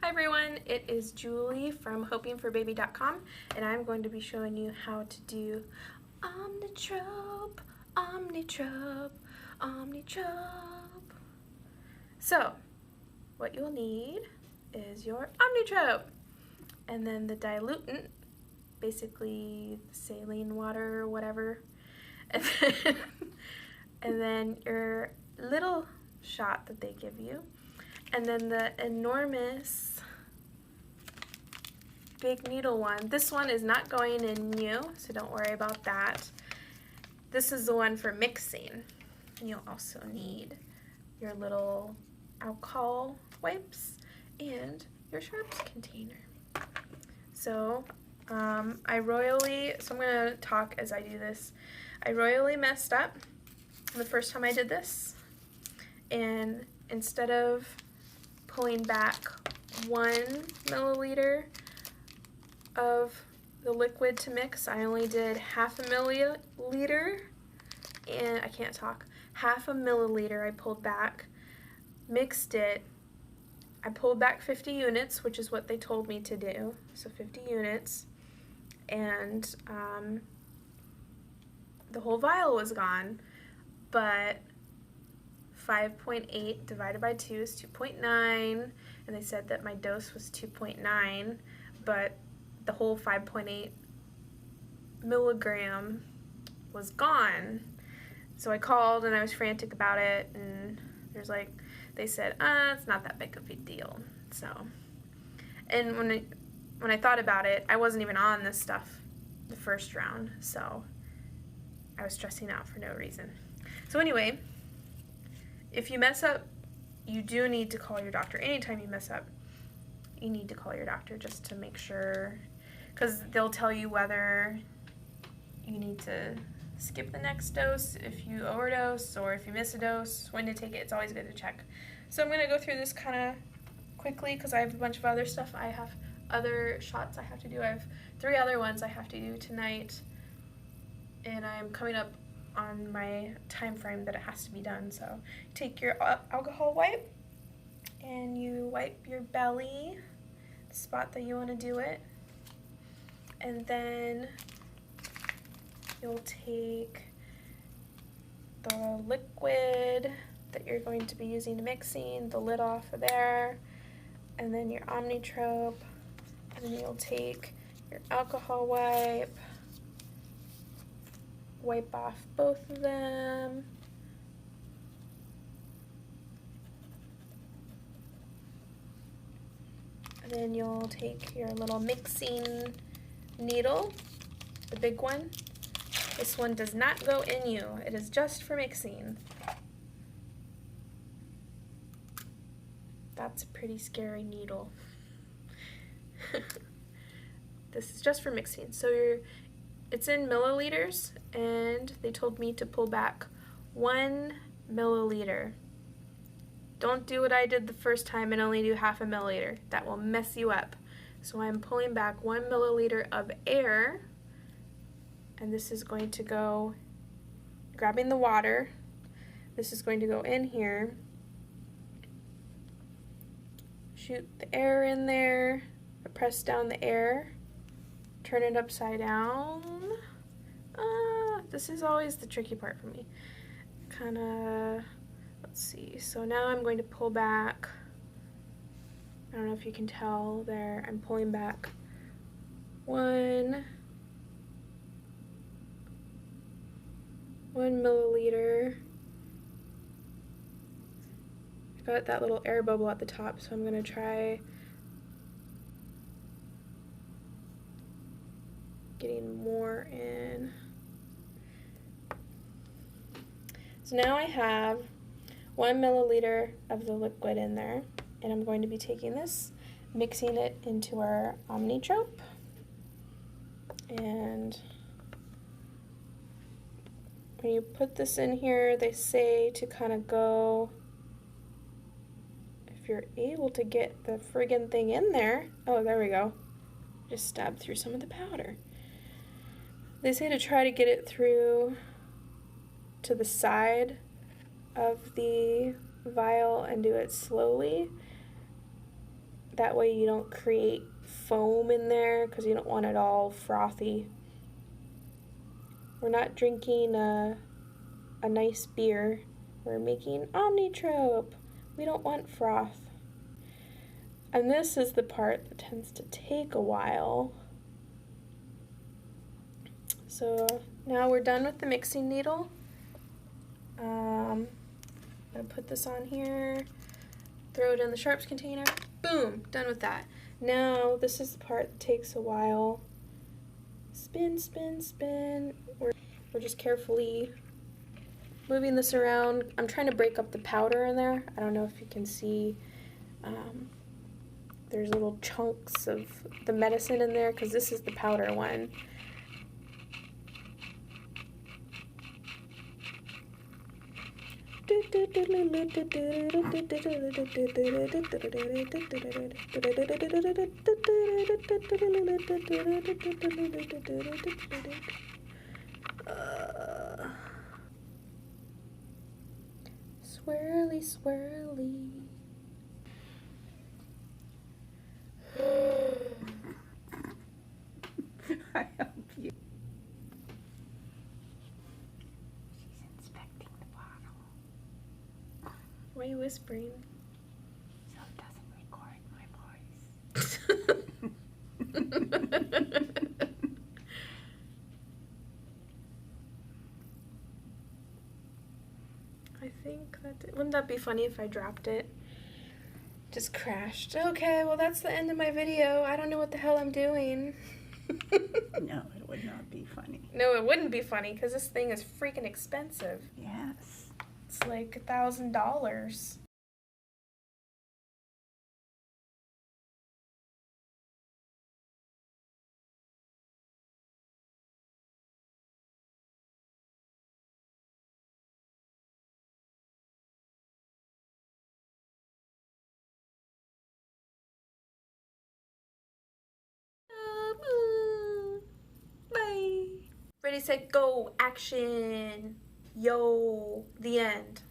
Hi everyone, it is Julie from hopingforbaby.com and I'm going to be showing you how to do Omnitrope, Omnitrope, Omnitrope. So, what you'll need is your Omnitrope and then the dilutant, basically saline water or whatever, and then your little shot that they give you, and then the enormous big needle one. This one is not going in you, so don't worry about that. This is the one for mixing. And you'll also need your little alcohol wipes and your sharps container. So I'm gonna talk as I do this. I royally messed up the first time I did this, and instead of pulling back 1 milliliter of the liquid to mix, I only did half a milliliter, and I can't talk. Half a milliliter I pulled back, mixed it. I pulled back 50 units, which is what they told me to do, so 50 units, and the whole vial was gone, but 5.8 divided by 2 is 2.9, and they said that my dose was 2.9, but the whole 5.8 milligram was gone. So I called and I was frantic about it, and they said, it's not that big of a deal. So, and when I thought about it, I wasn't even on this stuff the first round, so I was stressing out for no reason. So anyway, if you mess up, you do need to call your doctor. Anytime you mess up, you need to call your doctor just to make sure, because they'll tell you whether you need to skip the next dose if you overdose, or if you miss a dose, when to take it. It's always good to check. So I'm going to go through this kind of quickly because I have a bunch of other stuff. I have other shots I have to do. I have 3 other ones I have to do tonight, and I'm coming up on my time frame that it has to be done. So take your alcohol wipe and you wipe your belly, the spot that you want to do it, and then you'll take the liquid that you're going to be using to mixing, the lid off of there, and then your Omnitrope, and then you'll take your alcohol wipe off both of them, and then you'll take your little mixing needle, the big one. This one does not go in you, it is just for mixing. That's a pretty scary needle. This is just for mixing. So it's in milliliters, and they told me to pull back 1 milliliter. Don't do what I did the first time and only do half a milliliter. That will mess you up. So I'm pulling back 1 milliliter of air, and this is going to go, grabbing the water, this is going to go in here, shoot the air in there, press down the air, turn it upside down. This is always the tricky part for me. Let's see, so now I'm going to pull back, I don't know if you can tell there, I'm pulling back 1 milliliter. I got that little air bubble at the top, so I'm going to try getting more in. So now I have 1 milliliter of the liquid in there, and I'm going to be taking this, mixing it into our Omnitrope, and when you put this in here, they say to kind of go, if you're able to get the friggin' thing in there. Oh, there we go. Just stab through some of the powder. They say to try to get it through to the side of the vial and do it slowly, That way you don't create foam in there because you don't want it all frothy. We're not drinking a nice beer. We're making Omnitrope. We don't want froth. And this is the part that tends to take a while. So now we're done with the mixing needle. I'm gonna put this on here, throw it in the sharps container, boom, done with that. Now this is the part that takes a while. Spin, spin, spin. We're just carefully moving this around. I'm trying to break up the powder in there. I don't know if you can see. There's little chunks of the medicine in there because this is the powder one. Swirly, swirly. I help you. She's inspecting the bottle. Why are you whispering? So it doesn't record my voice. I think wouldn't that be funny if I dropped it? Just crashed. Okay, well that's the end of my video. I don't know what the hell I'm doing. No, it would not be funny. No, it wouldn't be funny because this thing is freaking expensive. Yes. It's like $1,000. Bye. Ready, set, go, action. Yo, the end.